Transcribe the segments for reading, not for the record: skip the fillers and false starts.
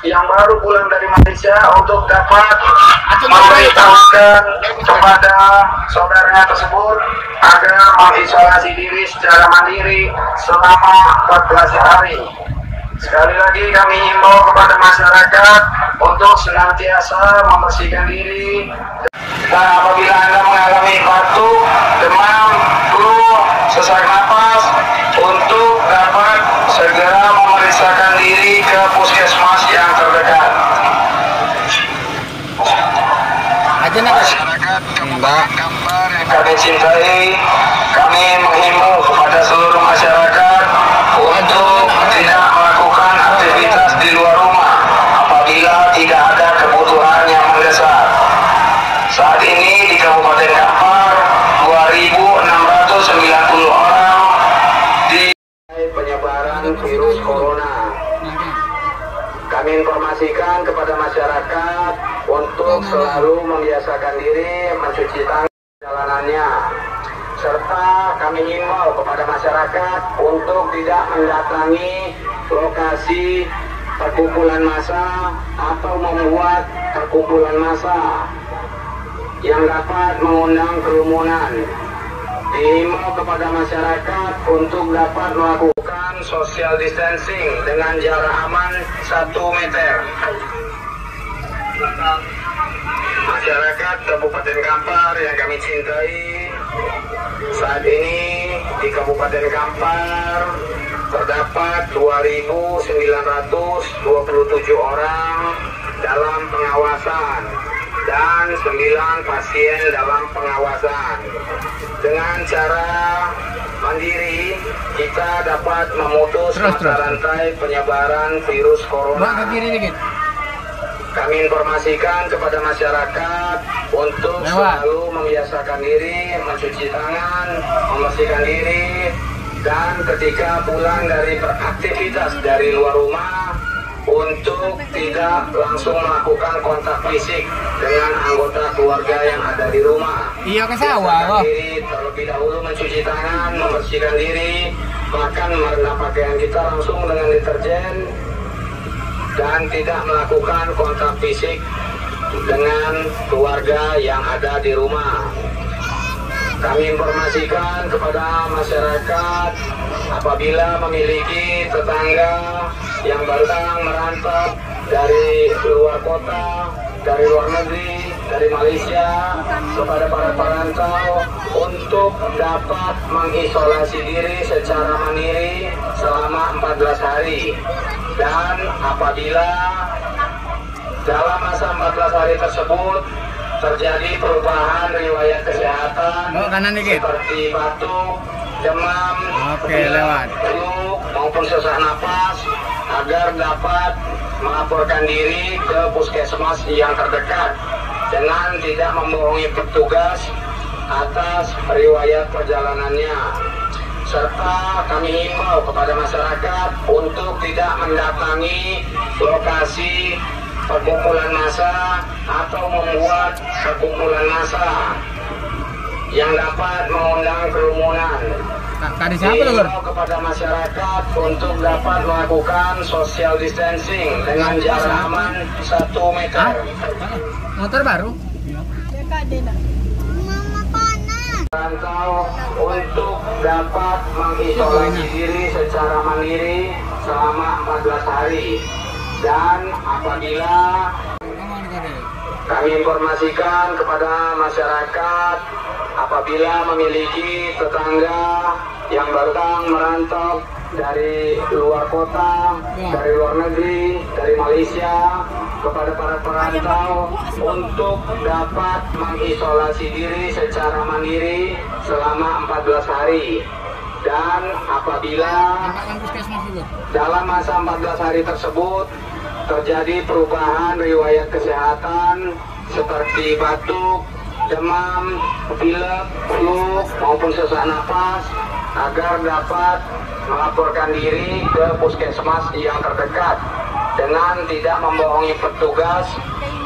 yang baru pulang dari Malaysia untuk dapat memberitahukan kepada saudaranya tersebut agar mengisolasi diri secara mandiri selama 14 hari. Sekali lagi kami himbau kepada masyarakat untuk senantiasa membersihkan diri. Dan apabila Anda mengalami batuk, demam, flu, sesak napas, untuk dapat segera memeriksakan diri ke puskesmas yang terdekat. Masyarakat Kabupaten Kampar yang kami cintai, kami menghimbau kepada seluruh masyarakat untuk tidak melakukan aktivitas di luar rumah apabila tidak ada kebutuhan yang mendesak. Saat ini di Kabupaten Kampar 2.690 orang di penyebaran virus corona. Kami informasikan kepada masyarakat untuk selalu membiasakan diri mencuci tangan perjalanannya, serta kami himbau kepada masyarakat untuk tidak mendatangi lokasi perkumpulan massa atau membuat perkumpulan massa yang dapat mengundang kerumunan. Dihimbau kepada masyarakat untuk dapat melakukan social distancing dengan jarak aman 1 meter. Masyarakat Kabupaten Kampar yang kami cintai, saat ini di Kabupaten Kampar terdapat 2.927 orang dalam pengawasan dan 9 pasien dalam pengawasan. Dengan cara mandiri, kita dapat memutus mata rantai penyebaran virus corona. Kami informasikan kepada masyarakat untuk selalu membiasakan diri, mencuci tangan, membersihkan diri, dan ketika pulang dari beraktivitas dari luar rumah, untuk tidak langsung melakukan kontak fisik dengan anggota keluarga yang ada di rumah. Iya ke sawah. Terlebih dahulu mencuci tangan, membersihkan diri, bahkan merendam pakaian kita langsung dengan deterjen, dan tidak melakukan kontak fisik dengan keluarga yang ada di rumah. Kami informasikan kepada masyarakat apabila memiliki tetangga yang baru datang merantau dari luar kota, dari luar negeri, dari Malaysia, kepada para perantau untuk dapat mengisolasi diri secara mandiri selama 14 hari. Dan apabila dalam masa 14 hari tersebut terjadi perubahan riwayat kesehatan seperti batuk, demam, flu maupun sesak napas, agar dapat melaporkan diri ke puskesmas yang terdekat dengan tidak membohongi petugas atas riwayat perjalanannya. Serta kami himbau kepada masyarakat untuk tidak mendatangi lokasi perkumpulan massa atau membuat perkumpulan massa yang dapat mengundang kerumunan. Tadi siapa tuh? Kepada masyarakat untuk dapat melakukan social distancing dengan jarak aman 1 meter. Motor baru? Rantau untuk dapat mengisolasi diri secara mandiri selama 14 hari. Dan apabila kami informasikan kepada masyarakat apabila memiliki tetangga yang baru datang merantau dari luar kota, dari luar negeri, dari Malaysia, kepada para perantau untuk dapat mengisolasi diri secara mandiri selama 14 hari. Dan apabila dalam masa 14 hari tersebut terjadi perubahan riwayat kesehatan seperti batuk, demam, pilek, flu maupun sesak napas, agar dapat melaporkan diri ke puskesmas yang terdekat dengan tidak membohongi petugas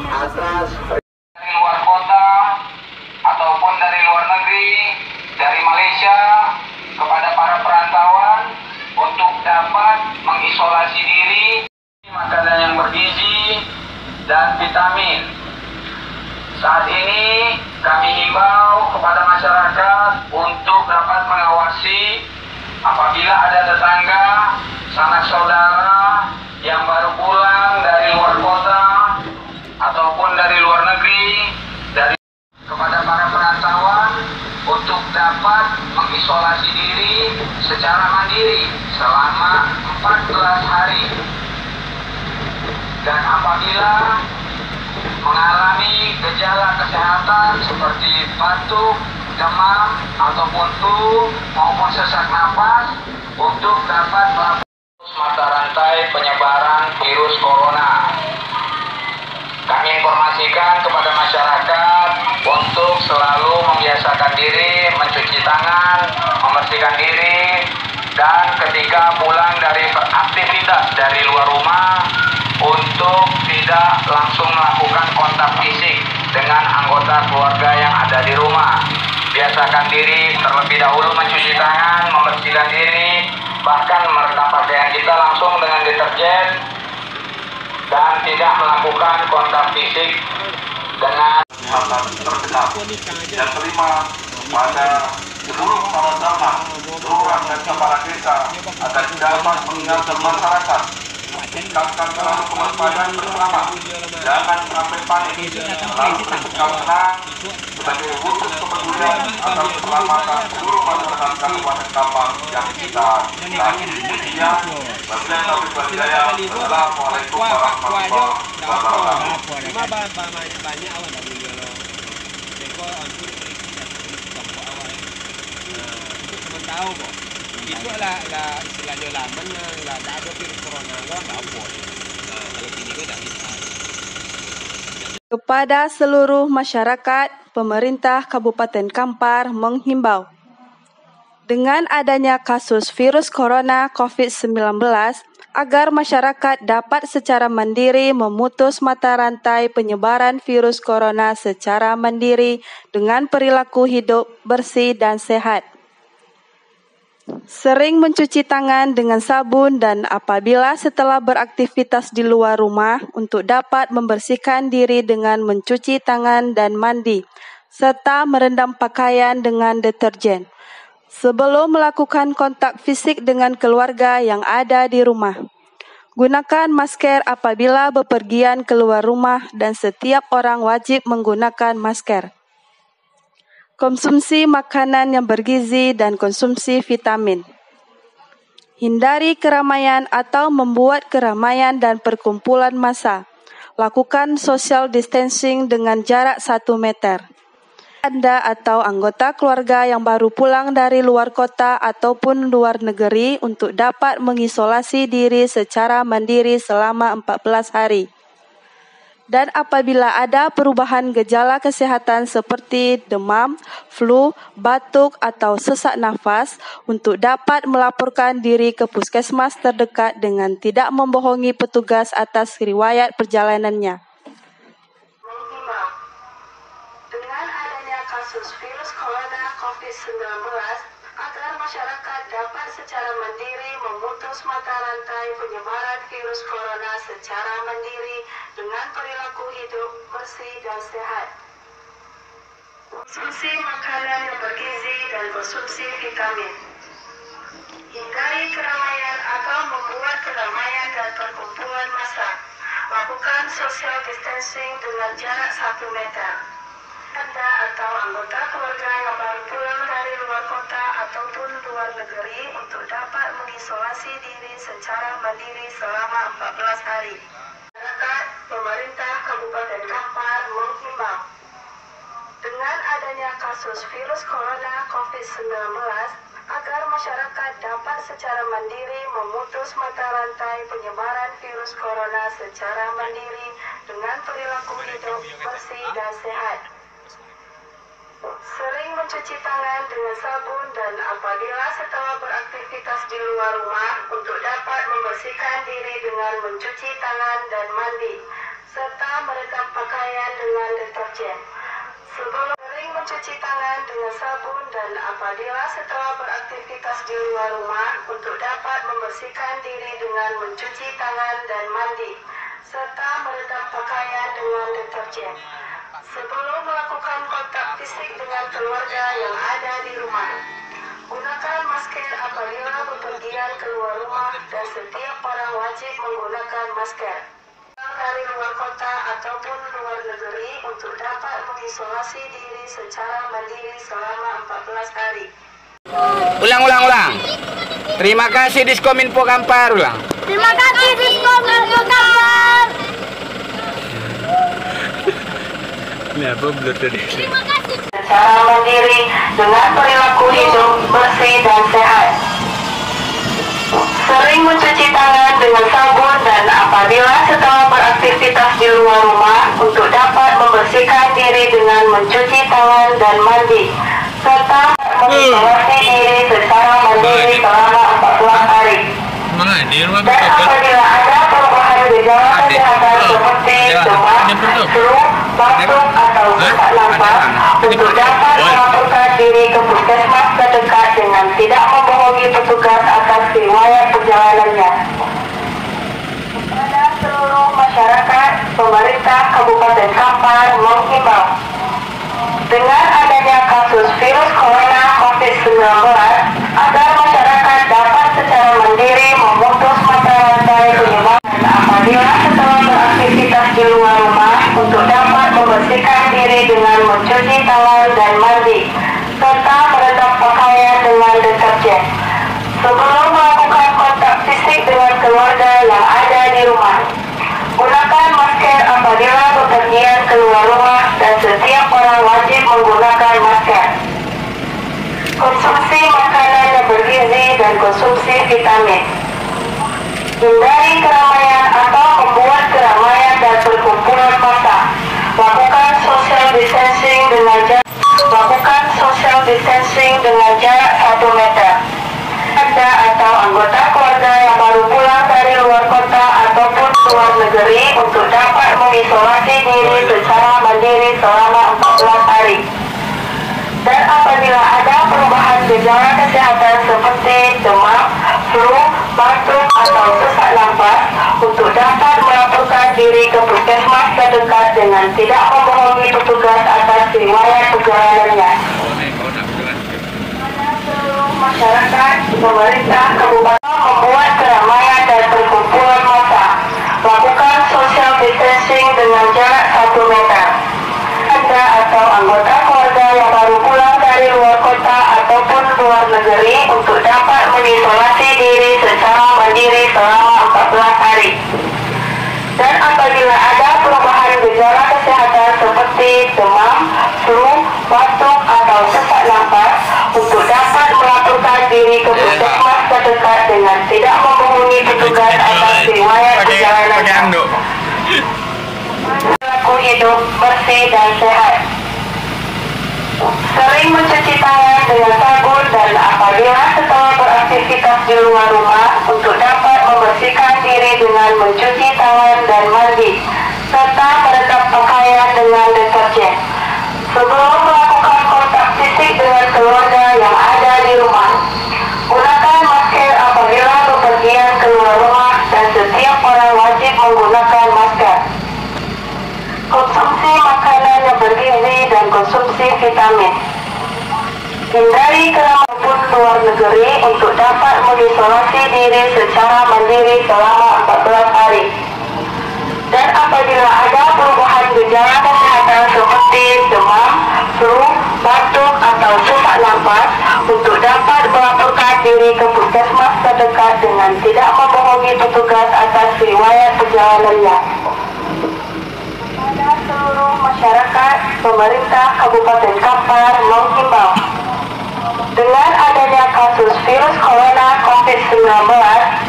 atas dari luar kota ataupun dari luar negeri, dari Malaysia, kepada para perantauan untuk dapat mengisolasi diri. Maka Saat ini kami himbau kepada masyarakat untuk dapat mengawasi apabila ada tetangga, sanak saudara yang baru pulang dari luar kota ataupun dari luar negeri, kepada para perantauan untuk dapat mengisolasi diri secara mandiri selama 14 hari. Dan apabila mengalami gejala kesehatan seperti batuk, demam, ataupun flu maupun sesak napas untuk dapat memutus mata rantai penyebaran virus corona. Kami informasikan kepada masyarakat untuk selalu membiasakan diri mencuci tangan, membersihkan diri, dan ketika pulang dari beraktivitas dari luar rumah untuk tidak langsung melakukan kontak fisik dengan anggota keluarga yang ada di rumah. Biasakan diri terlebih dahulu mencuci tangan, membersihkan diri, bahkan merendam pakaian kita langsung dengan deterjen, dan tidak melakukan kontak fisik dengan tergenap. Yang kelima, pada seluruh kepala dharma, kelurahan dan kepala desa agar dapat mengingatkan masyarakat tingkatkan selalu kewaspadaan bersama, jangan sampai panik, selalu bersikap tenang sebagai wujud kepedulian atas keselamatan seluruh masyarakat Kabupaten Kampar yang kita cintai. Sekian, wabillahi taufiq wal hidayah. Wassalamualaikum warahmatullahi wabarakatuh. Banyak awak tak boleh kalau rekod untuk untuk sementara kok. Itu lah istilahnya laman lah tak ada virus corona kok tak apa. Kalau kini kau tak bisa. Kepada seluruh masyarakat, pemerintah Kabupaten Kampar menghimbau dengan adanya kasus virus corona COVID-19 agar masyarakat dapat secara mandiri memutus mata rantai penyebaran virus corona secara mandiri dengan perilaku hidup bersih dan sehat. Sering mencuci tangan dengan sabun dan apabila setelah beraktivitas di luar rumah untuk dapat membersihkan diri dengan mencuci tangan dan mandi, serta merendam pakaian dengan deterjen. Sebelum melakukan kontak fisik dengan keluarga yang ada di rumah. Gunakan masker apabila bepergian keluar rumah dan setiap orang wajib menggunakan masker. Konsumsi makanan yang bergizi dan konsumsi vitamin. Hindari keramaian atau membuat keramaian dan perkumpulan massa. Lakukan social distancing dengan jarak 1 meter. Anda atau anggota keluarga yang baru pulang dari luar kota ataupun luar negeri untuk dapat mengisolasi diri secara mandiri selama 14 hari. Dan apabila ada perubahan gejala kesehatan seperti demam, flu, batuk atau sesak nafas untuk dapat melaporkan diri ke puskesmas terdekat dengan tidak membohongi petugas atas riwayat perjalanannya. Dengan adanya kasus virus corona COVID-19 agar masyarakat dapat secara mandiri memutus mata rantai penyebaran virus corona secara mandiri dengan perilaku hidup bersih dan sehat. Konsumsi makanan yang bergizi dan konsumsi vitamin. Hindari keramaian atau membuat keramaian dan perkumpulan massa. Lakukan social distancing dengan jarak 1 meter. Anda atau anggota keluarga yang baru pulang dari luar kota ataupun luar negeri untuk dapat mengisolasi diri secara mandiri selama 14 hari. Pemerintah Kabupaten Kampar menghimbau dengan adanya kasus virus corona COVID-19 agar masyarakat dapat secara mandiri memutus mata rantai penyebaran virus corona secara mandiri dengan perilaku hidup bersih dan sehat. Sering mencuci tangan dengan sabun dan apabila setelah beraktivitas di luar rumah untuk dapat membersihkan diri dengan mencuci tangan dan mandi, serta merendam pakaian dengan deterjen. Sebelum sering mencuci tangan dengan sabun dan apabila setelah beraktivitas di luar rumah untuk dapat membersihkan diri dengan mencuci tangan dan mandi, serta merendam pakaian dengan deterjen. Sebelum melakukan kontak fisik dengan keluarga yang ada di rumah, gunakan masker apabila bepergian keluar rumah dan setiap orang wajib menggunakan masker. Dari luar kota ataupun luar negeri untuk dapat mengisolasi diri secara mandiri selama 14 hari. Ulang. Terima kasih Diskominfo Kampar, ulang. Terima kasih Diskominfo Kampar. Ini apa belum tadi? Terima kasih. Secara mandiri dengan perilaku hidup bersih dan sehat. Sering mencuci tangan dengan sabun dan apabila setelah beraktivitas di luar rumah untuk dapat membersihkan diri dengan mencuci tangan dan mandi, serta mengisolasi diri secara mandiri selama 14 hari. Dan apabila ada perubahan gejala kesehatan seperti demam, flu, batuk atau sesak nafas, untuk dapat melaporkan diri ke puskesmas terdekat dengan tidak membohongi petugas atas riwayat perjalanannya. Kepada seluruh masyarakat, pemerintah Kabupaten Kampar menghimbau dengan adanya kasus virus corona COVID-19 agar masyarakat dapat secara mandiri memutus mata rantai penyebaran apabila setelah beraktivitas di luar rumah untuk dapat membersihkan diri dengan mencuci tangan dan mandi serta merendam pakaian dengan deterjen. Sebelum melakukan kontak fisik dengan keluarga yang ada di rumah, gunakan masker apabila bepergian keluar rumah dan setiap orang wajib menggunakan masker. Konsumsi makanan yang bergizi dan konsumsi vitamin. Hindari keramaian atau membuat keramaian dan perkumpulan massa. Lakukan social distancing dengan jarak 1 meter. Anda atau anggota keluarga yang baru pulang dari luar kota ataupun luar negeri untuk dapat mengisolasi diri secara mandiri selama 14 hari. Dan apabila ada perubahan gejala kesehatan seperti demam, flu, batuk atau sesak nafas, untuk dapat melaporkan diri ke puskesmas terdekat dengan tidak membohongi petugas atas riwayat perjalanannya. Masyarakat, pemerintah Kabupaten membuat keramaian dan perkumpulan massa. Lakukan social distancing dengan jarak 1 meter. Anda atau anggota keluarga yang baru pulang dari luar kota ataupun luar negeri untuk dapat mengisolasi diri secara mandiri selama 14 hari. Dan apabila ada perubahan gejala kesehatan seperti demam, flu, batuk atau sesak nafas, untuk dapat melaporkan diri ke puskesmas terdekat dengan tidak membohongi petugas atas riwayat perjalanannya. Perilaku hidup bersih dan sehat. Sering mencuci tangan dengan sabun dan apabila setelah beraktivitas di luar rumah untuk dapat membersihkan diri dengan mencuci tangan dan mandi serta merendam pakaian dengan deterjen. Sebelum melakukan kontak fisik dengan keluarga yang ada di rumah, gunakan masker apabila bepergian keluar rumah dan setiap orang wajib menggunakan masker. Konsumsi makanan yang bergizi dan konsumsi vitamin. Hindari keramaian luar negeri untuk dapat mengisolasi diri secara mandiri selama 14 hari. Dan apabila ada perubahan gejala kesehatan seperti demam, flu, batuk atau sesak nafas, untuk dapat melaporkan diri ke puskesmas terdekat dengan tidak membohongi petugas atas riwayat perjalanannya. Pada seluruh masyarakat, pemerintah Kabupaten Kampar menghimbau dengan adanya kasus virus corona COVID-19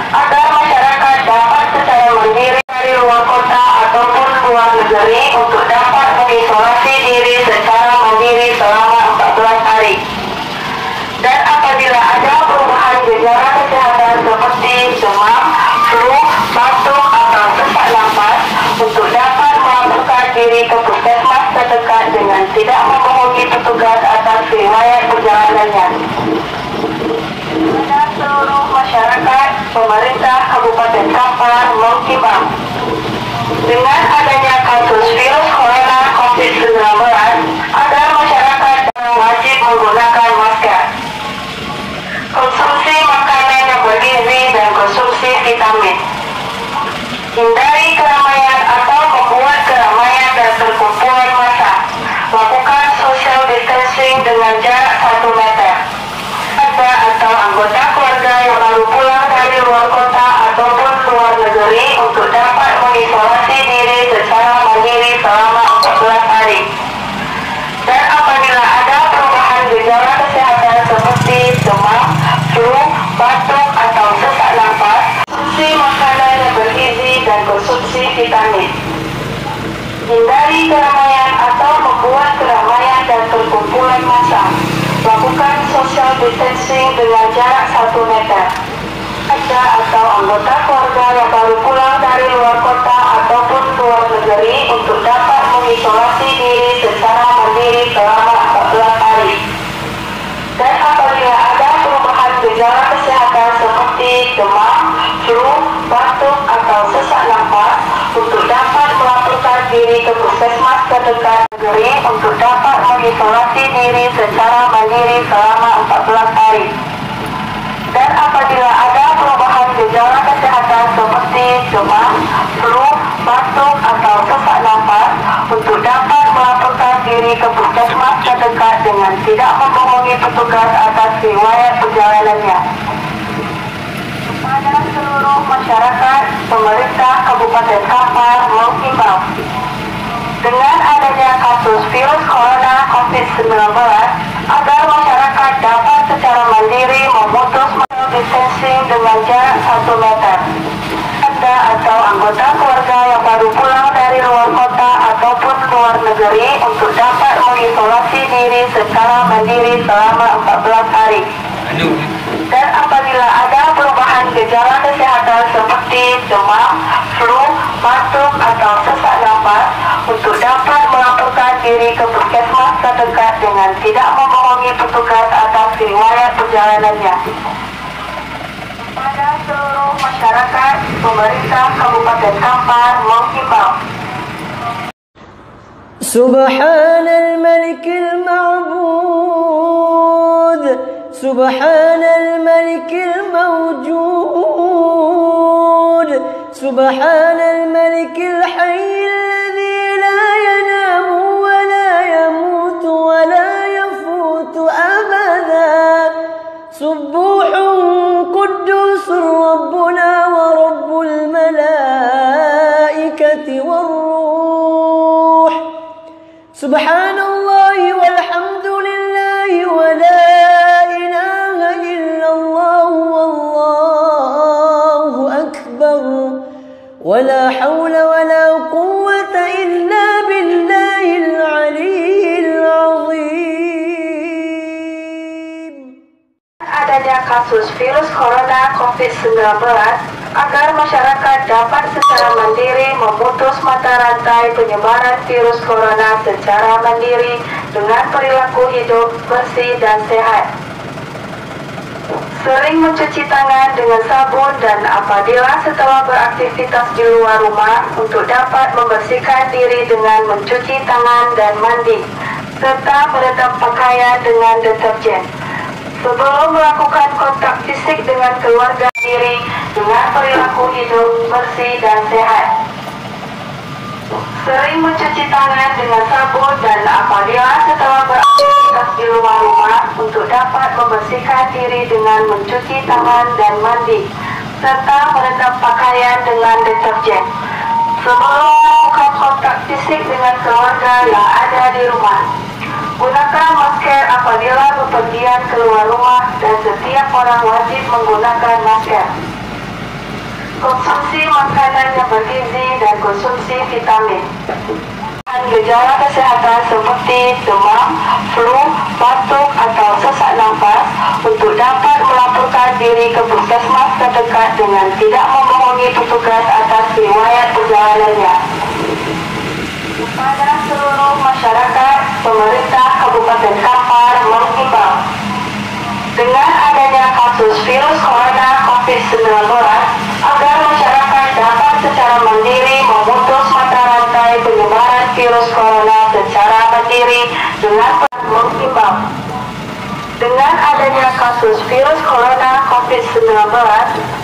agar masyarakat dapat secara mandiri dari luar kota ataupun luar negeri untuk dapat mengisolasi diri secara mandiri selama 14 hari. Dan apabila ada perubahan gejala kesehatan seperti demam, flu, batuk atau sesak nafas, untuk dapat melaporkan diri ke puskesmas terdekat dengan tidak membohongi petugas atas riwayat perjalanannya. Kepada seluruh masyarakat, pemerintah Kabupaten Kampar menghimbau dengan adanya kasus virus corona COVID-19 vitamin. Hindari keramaian atau membuat keramaian dan perkumpulan massa. Lakukan social distancing dengan jarak 1 meter. Anda atau anggota keluarga yang baru pulang dari luar kota ataupun luar negeri untuk dapat mengisolasi diri secara mandiri selama 14 hari. Dan apabila ada perubahan gejala kesehatan seperti demam, flu, batuk atau sesak nafas, untuk dapat melaporkan diri ke puskesmas terdekat negeri untuk dapat mengisolasi diri secara mandiri selama 14 hari. Dan apabila ada perubahan gejala kesehatan seperti demam, flu, batuk atau sesak nafas, untuk dapat melaporkan diri ke puskesmas terdekat dengan tidak membohongi petugas atas riwayat perjalanannya. Kepada seluruh masyarakat, pemerintah Kabupaten Kampar menghimbau dengan adanya kasus virus corona COVID-19 agar masyarakat dapat secara mandiri memutus social distancing dengan jarak 1 meter. Anda atau anggota keluarga yang baru pulang dari luar kota ataupun luar negeri untuk dapat mengisolasi diri secara mandiri selama 14 hari. Dan apabila ada perubahan gejala kesehatan seperti demam, flu, batuk atau sesak nafas, untuk dapat melaporkan diri ke puskesmas terdekat dengan tidak membohongi petugas atas riwayat perjalanannya. Kepada seluruh masyarakat, pemerintah Kabupaten Kampar menghimbau. Subhanal Malikil Ma'bud, Subhanal Malikil Mawjud, Subhanal Malikil Hayyil Ladzi la yanamu wa la yamutu wa la yafutu abada. Subuhun Quddusur Rabbuna wa Rabbul Malaikati war-Ruh. Subhanallah walhamdulillah wa la ilaha illallah wallahu akbar wa la hawla wa la quwwata illa billahil aliyyil azim. Adanya kasus virus corona COVID-19 agar masyarakat dapat secara mandiri memutus mata rantai penyebaran virus corona secara mandiri dengan perilaku hidup bersih dan sehat. Sering mencuci tangan dengan sabun dan apabila setelah beraktivitas di luar rumah untuk dapat membersihkan diri dengan mencuci tangan dan mandi, serta merendam pakaian dengan deterjen. Sebelum melakukan kontak fisik dengan keluarga diri dengan perilaku hidup bersih dan sehat. Sering mencuci tangan dengan sabun dan apabila setelah beraktivitas di luar rumah untuk dapat membersihkan diri dengan mencuci tangan dan mandi, serta merendam pakaian dengan deterjen. Sebelum melakukan kontak fisik dengan keluarga yang ada di rumah. Gunakan masker apabila bepergian keluar rumah dan setiap orang wajib menggunakan masker. Konsumsi makanan yang bergizi dan konsumsi vitamin. Gejala kesehatan seperti demam, flu, batuk atau sesak nafas untuk dapat melaporkan diri ke puskesmas terdekat dengan tidak membohongi petugas atas riwayat perjalanannya. Kepada seluruh masyarakat, pemerintah Kabupaten Kampar menghimbau dengan adanya kasus virus corona COVID-19 agar masyarakat dapat secara mandiri memutus mata rantai penyebaran virus corona secara mandiri dengan menghimbau dengan adanya kasus virus corona COVID-19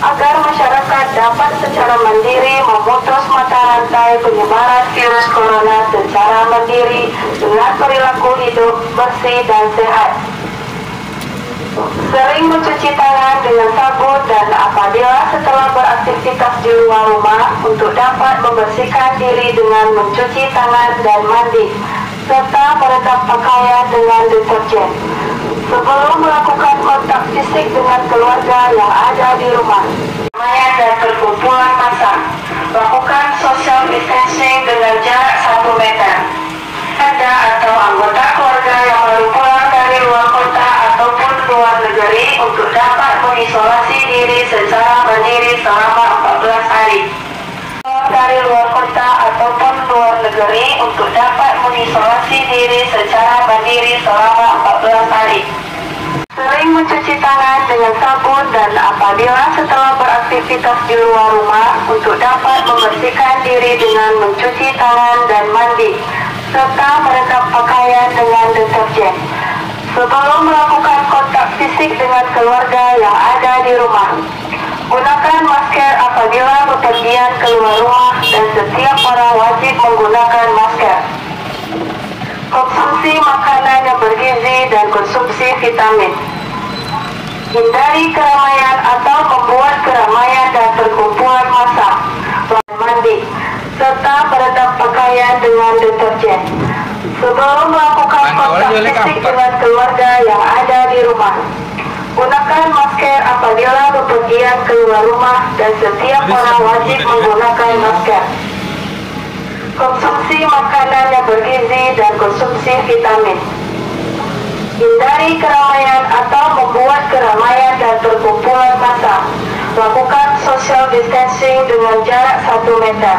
agar masyarakat dapat secara mandiri memutus mata rantai penyebaran virus corona secara mandiri dengan perilaku hidup bersih dan sehat. Sering mencuci tangan dengan sabun dan apabila setelah beraktivitas di luar rumah untuk dapat membersihkan diri dengan mencuci tangan dan mandi, serta merendam pakaian dengan deterjen. Sebelum melakukan kontak fisik dengan keluarga yang ada di rumah. Keramaian dan perkumpulan massa. Lakukan social negeri untuk dapat mengisolasi diri secara mandiri selama 14 hari. Sering mencuci tangan dengan sabun dan apabila setelah beraktivitas di luar rumah untuk dapat membersihkan diri dengan mencuci tangan dan mandi, serta merendam pakaian dengan deterjen. Sebelum melakukan kontak fisik dengan keluarga yang ada di rumah, gunakan masker apabila bepergian keluar rumah dan setiap orang wajib menggunakan masker. Konsumsi makanan yang bergizi dan konsumsi vitamin. Hindari keramaian atau membuat keramaian dan perkumpulan massa, mandi, serta merendam pakaian dengan deterjen. Sebelum melakukan kontak fisik dengan keluarga yang ada di rumah, gunakan masker apabila bepergian keluar rumah dan setiap orang wajib menggunakan masker. Konsumsi makanan yang bergizi dan konsumsi vitamin. Hindari keramaian atau membuat keramaian dan perkumpulan massa. Lakukan social distancing dengan jarak 1 meter.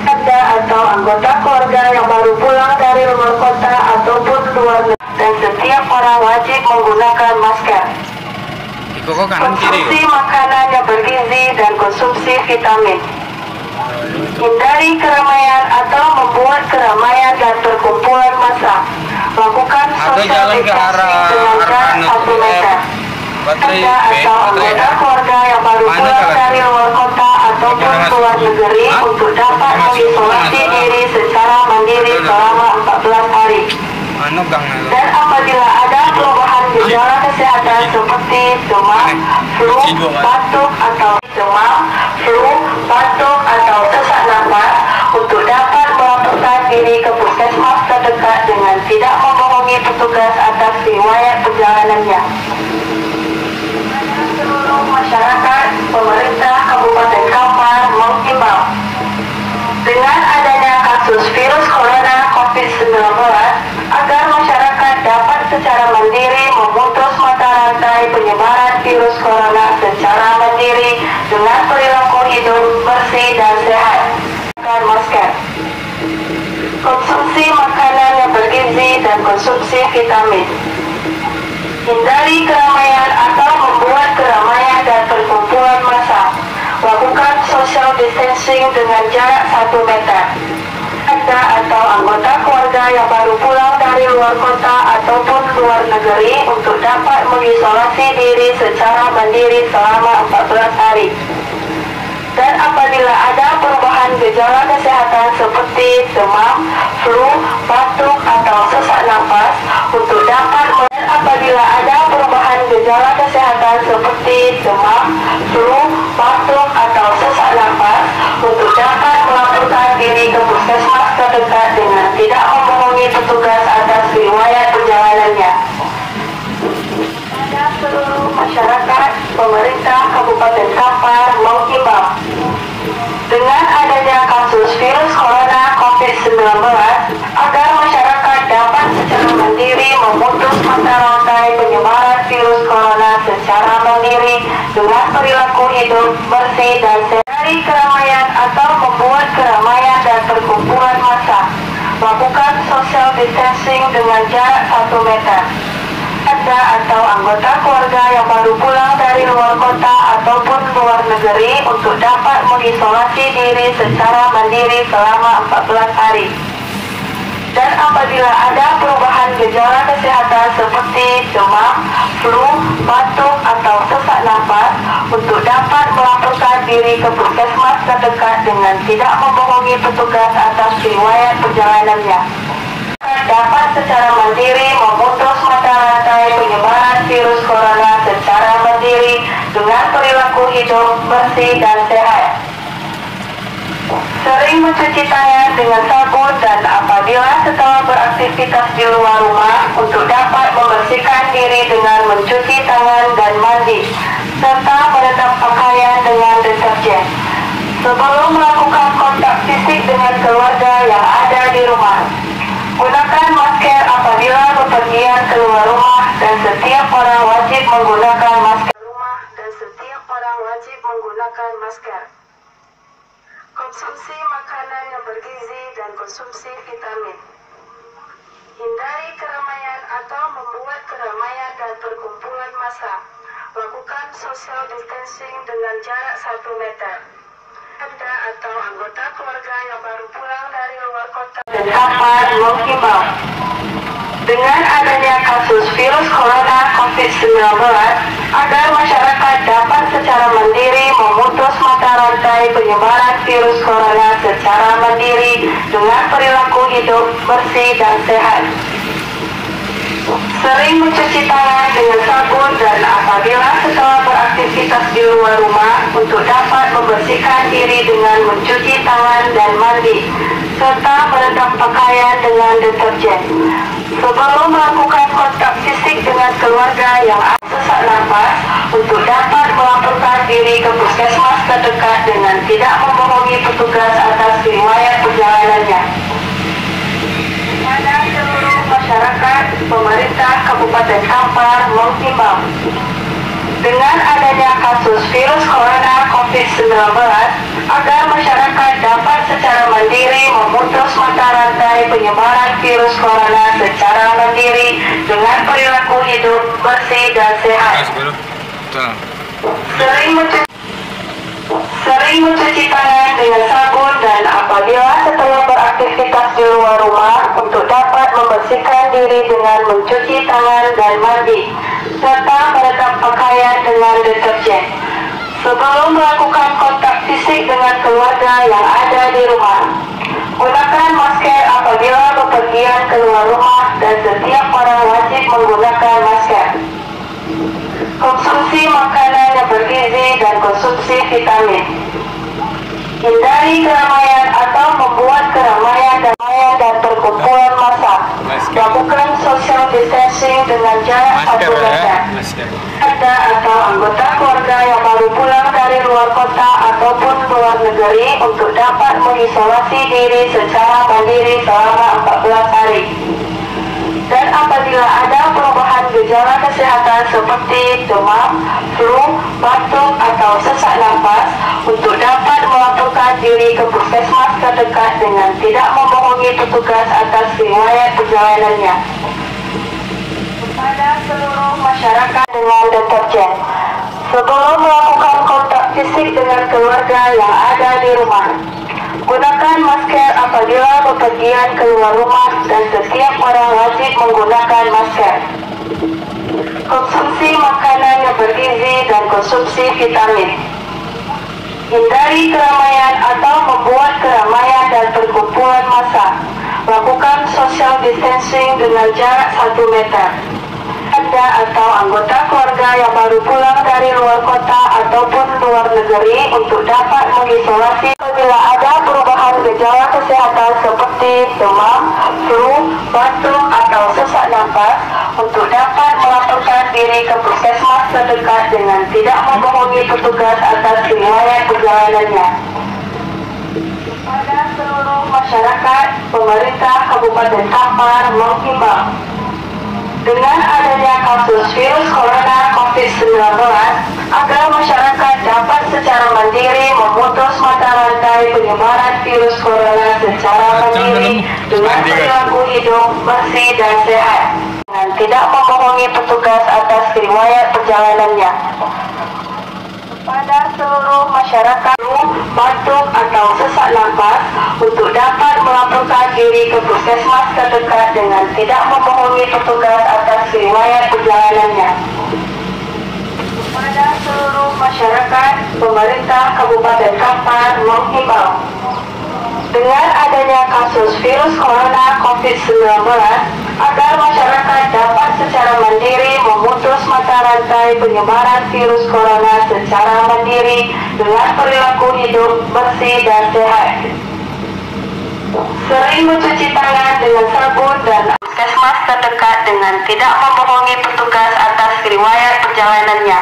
Anda atau anggota keluarga yang baru pulang dari luar kota ataupun luar negeri dan setiap orang wajib menggunakan masker. Konsumsi makanan yang bergizi dan konsumsi vitamin. Hindari keramaian atau membuat keramaian dan perkumpulan massa. Lakukan social distancing dengan jarak 1 meter. Anda atau anggota keluarga yang baru pulang dari luar kota ataupun luar negeri untuk dapat mengisolasi diri secara mandiri selama 14 hari. Dan apabila ada perubahan gejala kesehatan seperti demam, flu, batuk atau sesak nafas, untuk dapat melaporkan diri ke puskesmas terdekat dengan tidak membohongi petugas atas riwayat perjalanannya. Seluruh masyarakat, pemerintah Kabupaten Kampar menghimbau dengan adanya kasus virus corona COVID-19 agar masyarakat dapat secara mandiri memutus mata rantai penyebaran virus corona secara mandiri dengan perilaku hidup bersih dan sehat. Gunakan masker. Konsumsi makanan yang bergizi dan konsumsi vitamin. Hindari keramaian atau membuat keramaian dan perkumpulan massa. Lakukan social distancing dengan jarak 1 meter. Anda atau anggota keluarga yang baru pulang dari luar kota ataupun luar negeri untuk dapat mengisolasi diri secara mandiri selama 14 hari. Dan apabila ada perubahan gejala kesehatan seperti demam, flu, batuk atau sesak nafas, untuk dapat apabila ada perubahan gejala kesehatan seperti demam, flu, batuk atau sesak nafas, untuk dapat melaporkan diri ke puskesmas terdekat dengan tidak membohongi petugas atas riwayat perjalanannya. Pada seluruh masyarakat, pemerintah Kabupaten Kampar menghimbau dengan adanya kasus virus corona COVID-19 agar masyarakat dapat secara mandiri memutus mata rantai penyebaran virus corona secara mandiri dengan perilaku hidup bersih dan sehat. Dari keramaian atau membuat keramaian dan perkumpulan massa. Lakukan social distancing dengan jarak 1 meter. Anda atau anggota keluarga yang baru pulang dari luar kota ataupun luar negeri untuk dapat mengisolasi diri secara mandiri selama 14 hari. Dan apabila ada perubahan gejala kesehatan seperti demam, flu, batuk atau sesak nafas, untuk dapat melaporkan diri ke puskesmas terdekat dengan tidak membohongi petugas atas riwayat perjalanannya. Dapat secara mandiri memutus mata rantai penyebaran virus corona secara mandiri dengan perilaku hidup bersih dan sehat. Sering mencuci tangan dengan sabun dan apabila setelah beraktivitas di luar rumah untuk dapat membersihkan diri dengan mencuci tangan dan mandi, serta merendam pakaian dengan deterjen. Sebelum melakukan kontak fisik dengan keluarga yang ada di rumah, gunakan masker apabila bepergian keluar rumah dan setiap orang wajib menggunakan masker. Konsumsi makanan yang bergizi dan konsumsi vitamin. Hindari keramaian atau membuat keramaian dan perkumpulan massa. Lakukan social distancing dengan jarak 1 meter. Anda atau anggota keluarga yang baru pulang dari luar kota dan kampar menghimbau. Dengan adanya kasus virus corona COVID-19, agar masyarakat dapat secara mandiri memutus mata rantai penyebaran virus corona secara mandiri dengan perilaku hidup bersih dan sehat. Sering mencuci tangan dengan sabun dan apabila setelah beraktivitas di luar rumah untuk dapat membersihkan diri dengan mencuci tangan dan mandi, serta merendam pakaian dengan deterjen. Sebelum melakukan kontak fisik dengan keluarga yang sesak nafas, untuk dapat melaporkan diri ke puskesmas terdekat dengan tidak membohongi petugas atas riwayat perjalanannya. Kepada seluruh masyarakat, pemerintah Kabupaten Kampar menghimbau. Dengan adanya kasus virus corona COVID-19, agar masyarakat dapat secara mandiri memutus mata rantai penyebaran virus corona secara mandiri dengan perilaku hidup bersih dan sehat. Sering mencuci tangan dengan sabun dan apabila setelah beraktivitas di luar rumah untuk dapat membersihkan diri dengan mencuci tangan dan mandi, serta merendam pakaian dengan deterjen. Sebelum melakukan kontak fisik dengan keluarga yang ada di rumah, gunakan masker apabila bepergian keluar rumah dan setiap orang wajib menggunakan masker. Konsumsi makanan yang bergizi dan konsumsi vitamin. Hindari keramaian atau membuat keramaian dan perkumpulan massa. Lakukan social distancing dengan jarak 1 meter. Anda atau anggota keluarga yang baru pulang dari luar kota ataupun luar negeri untuk dapat mengisolasi diri secara mandiri selama 14 hari. Dan apabila ada perubahan gejala kesehatan seperti demam, flu, batuk atau sesak nafas, untuk dapat melaporkan diri ke puskesmas terdekat dengan tidak membohongi petugas atas riwayat perjalanannya. Kepada seluruh masyarakat dengan deterjen, sebelum melakukan kontak fisik dengan keluarga yang ada di rumah, gunakan masker apabila bepergian keluar rumah dan setiap orang wajib menggunakan masker. Konsumsi makanan yang bergizi dan konsumsi vitamin. Hindari keramaian atau membuat keramaian dan perkumpulan massa. Lakukan social distancing dengan jarak 1 meter. Anda atau anggota keluarga yang baru pulang dari luar kota ataupun luar negeri untuk dapat mengisolasi apabila ada perubahan gejala kesehatan seperti demam, flu, batuk atau sesak nafas, untuk dapat melaporkan diri ke puskesmas terdekat dengan tidak membohongi petugas atas riwayat perjalanannya. Kepada seluruh masyarakat, pemerintah Kabupaten Kampar menghimbau. Dengan adanya kasus virus corona COVID-19, agar masyarakat dapat secara mandiri memutus mata rantai penyebaran virus corona secara mandiri dengan perilaku hidup bersih dan sehat, dengan tidak membohongi petugas atas riwayat perjalanannya. Kepada seluruh masyarakat batuk atau sesak nafas, untuk dapat melaporkan diri ke puskesmas terdekat dengan tidak membohongi petugas atas riwayat perjalanannya. Kepada seluruh masyarakat, pemerintah Kabupaten Kampar menghimbau. Dengan adanya kasus virus corona COVID-19, agar masyarakat dapat secara mandiri memutus mata rantai penyebaran virus corona secara mandiri dengan perilaku hidup bersih dan sehat. Sering mencuci tangan dengan sabun dan puskesmas terdekat dengan tidak membohongi petugas atas riwayat perjalanannya.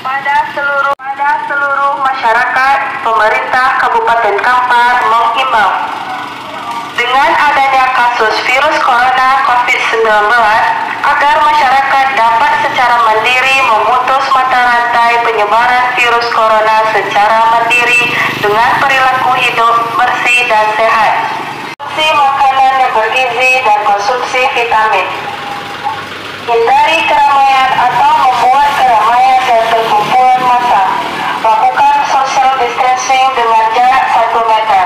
Pada seluruh masyarakat, pemerintah Kabupaten Kampar menghimbau. Dengan adanya kasus virus corona COVID-19, agar masyarakat dapat secara mandiri memutus mata rantai penyebaran virus corona secara mandiri dengan perilaku hidup bersih dan sehat. Konsumsi makanan yang bergizi dan konsumsi vitamin. Hindari keramaian atau membuat keramaian dan perkumpulan massa. Lakukan social distancing dengan jarak 1 meter.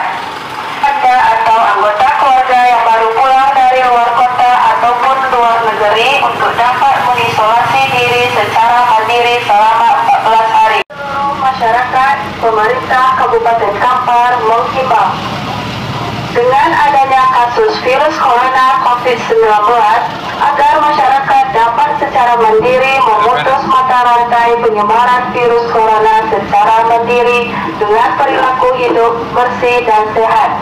Anda atau anggota keluarga yang baru pulang dari luar kota ataupun luar negeri untuk dapat mengisolasi diri secara mandiri selama 14 hari. Seluruh masyarakat, pemerintah Kabupaten Kampar menghimbau dengan adanya kasus virus corona COVID-19 agar masyarakat dapat secara mandiri memutus mata rantai penyebaran virus corona secara mandiri dengan perilaku hidup bersih dan sehat.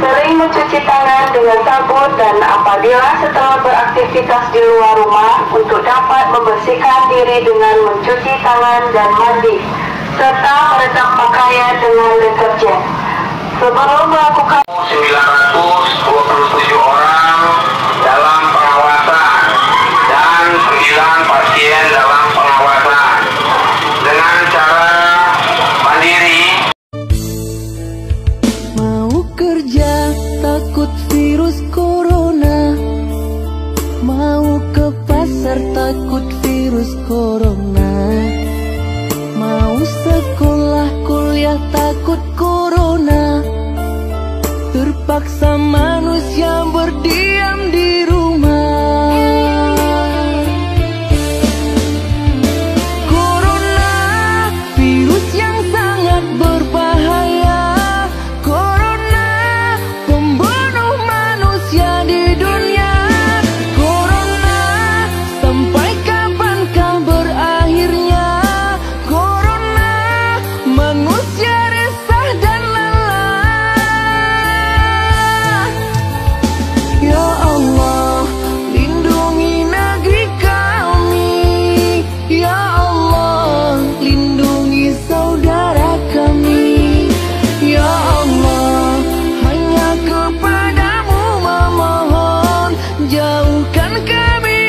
Sering mencuci tangan dengan sabun dan apabila setelah beraktivitas di luar rumah untuk dapat membersihkan diri dengan mencuci tangan dan mandi serta merendam pakaian dengan deterjen. Sebelum melakukan 927 orang dalam pengawasan dan 9 pasien dalam pengawasan dengan cara mandiri. Mau kerja takut virus corona, mau ke pasar takut virus corona, mau sekolah kuliah takut corona. Terpaksa manusia berdiam di rumah. Corona, virus yang sangat berbahaya. Corona, pembunuh manusia di dunia. Corona, sampai kapankah berakhirnya? Corona, manusia resah dan ya Allah, lindungi negeri kami. Ya Allah, lindungi saudara kami. Ya Allah, hanya kepadamu memohon, jauhkan kami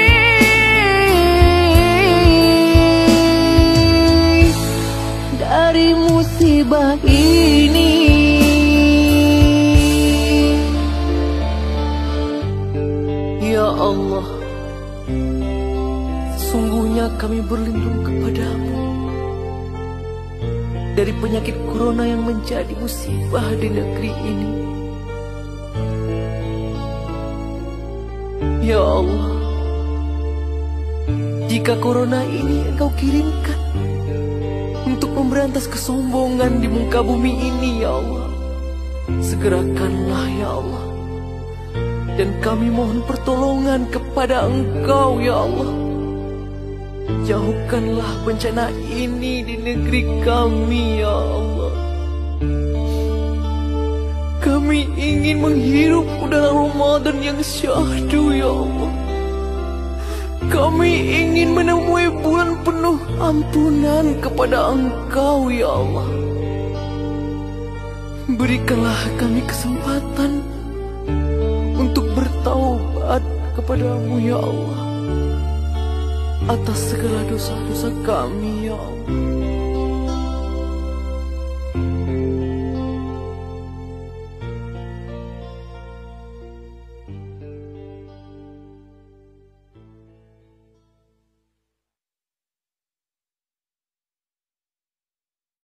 dari musibah ini. Ya Allah, sesungguhnya kami berlindung kepadamu dari penyakit corona yang menjadi musibah di negeri ini. Ya Allah, jika corona ini Engkau kirimkan untuk memberantas kesombongan di muka bumi ini, ya Allah, segerakanlah ya Allah. Dan kami mohon pertolongan kepada Engkau ya Allah. Jauhkanlah bencana ini di negeri kami ya Allah. Kami ingin menghirup udara Ramadan yang syahdu ya Allah. Kami ingin menemui bulan penuh ampunan kepada Engkau ya Allah. Berikanlah kami kesempatan untuk bertaubat kepadamu ya Allah atas segala dosa-dosa kami